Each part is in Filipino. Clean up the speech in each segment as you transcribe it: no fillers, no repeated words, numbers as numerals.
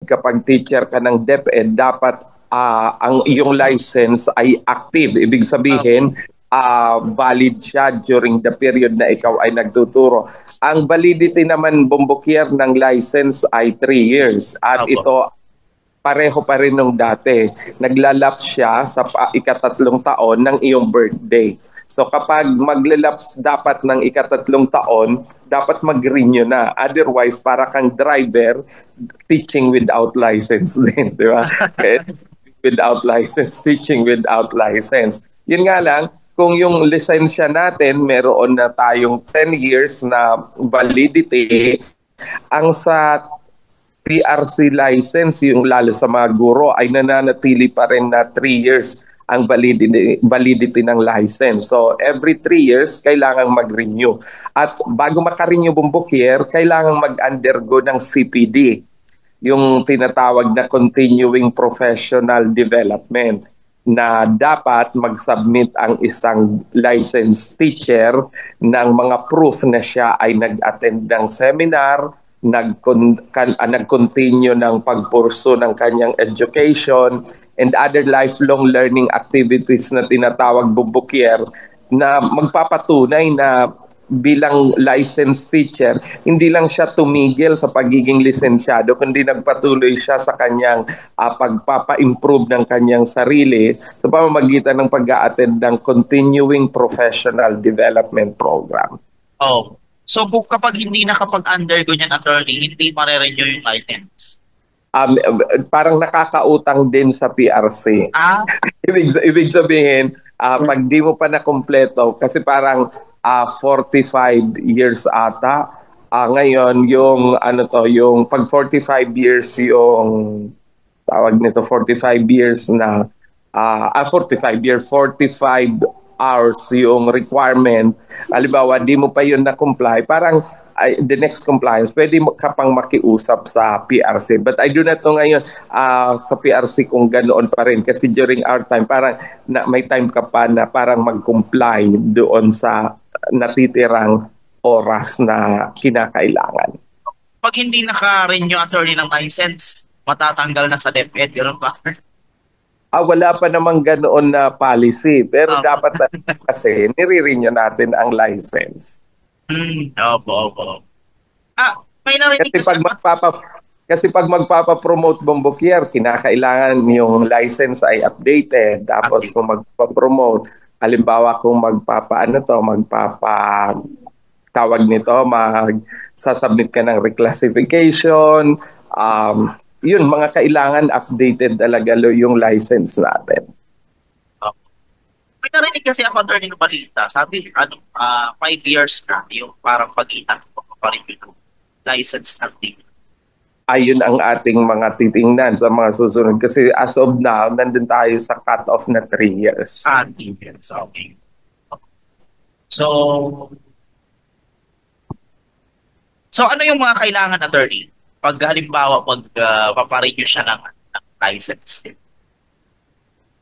kapag teacher ka ng DepEd, dapat ang iyong license ay active. Ibig sabihin, valid siya during the period na ikaw ay nagtuturo. Ang validity naman, Bombokier, ng license ay 3 years. At ito, pareho pa rin nung dati. Naglalapse siya sa ikatatlong taon ng iyong birthday. So kapag maglalaps dapat ng ikatatlong taon, dapat mag-renew na. Otherwise, para kang driver, teaching without license din, di ba? Without license, teaching without license. Yun nga lang, kung yung lisensya natin, meron na tayong 10 years na validity, ang sa PRC license, yung lalo sa mga guro, ay nananatili pa rin na 3 years ang validity ng license. So every 3 years, kailangang mag-renew. At bago maka-renew, Bombokier, kailangang mag-undergo ng CPD, yung tinatawag na Continuing Professional Development, na dapat mag-submit ang isang licensed teacher ng mga proof na siya ay nag-attend ng seminar, nag-continue ng pagpurso ng kanyang education and other lifelong learning activities na tinatawag, Bombokier, na magpapatunay na bilang licensed teacher, hindi lang siya tumigil sa pagiging lisensyado, kundi nagpatuloy siya sa kanyang pagpapa-improve ng kanyang sarili sa pamamagitan ng pag-a-attend ng Continuing Professional Development Program. Oh. So kapag hindi nakapag-undergo niyan, attorney, hindi mare-renew yung license? Parang nakakautang din sa PRC. ibig sabihin, pag di mo pa nakumpleto, kasi parang 45 years ata, ngayon yung yung pag 45 years yung tawag nito, 45 years na 45 hours yung requirement. Halimbawa, di mo pa yun na-comply, parang the next compliance, pwede mo ka pang makiusap sa PRC. But I do not know ngayon sa PRC kung ganoon pa rin. Kasi during our time, parang may time ka pa na parang mag-comply doon sa natitirang oras na kinakailangan. Pag hindi naka-renew, attorney, ng license, matatanggal na sa DepEd, ganoon ba? Wala pa namang ganoon na policy. Pero dapat kasi nire-renew natin ang license. Opo. May narinig kasi pag magpapa-promote, Bombokier, kinakailangan yung license ay updated. Tapos kung magpa-promote, halimbawa kung magsasubmit ka ng reclassification, yun, mga kailangan updated talaga yung license natin. May narinig kasi ako, attorney, ng balita. Sabi, 5 years na yung parang pag-itan pa rin yung license natin. Ayun ang ating mga titingnan sa mga susunod. Kasi as of now, nandun tayo sa cut-off na 3 years. 3 years, okay. So ano yung mga kailangan, attorney? Pag halimbawa, paparenew siya ng license.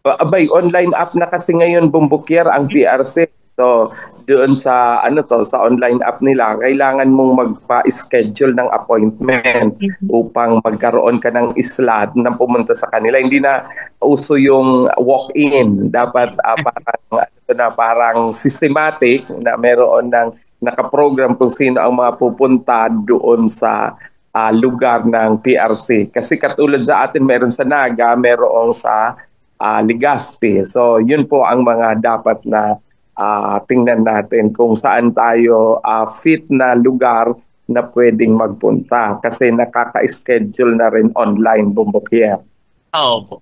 Online app na kasi ngayon, Bombokier, ang PRC. So, doon sa sa online app nila, kailangan mong magpa-schedule ng appointment upang magkaroon ka ng slot na pumunta sa kanila. Hindi na uso yung walk-in. Dapat parang systematic na meron ng nakaprogram kung sino ang mga pupunta doon sa lugar ng PRC. Kasi katulad sa atin, meron sa Naga, meron sa Legazpi. So, yun po ang mga dapat na tingnan natin kung saan tayo fit na lugar na pwedeng magpunta. Kasi nakaka-schedule na rin online, Bombokier. Oo.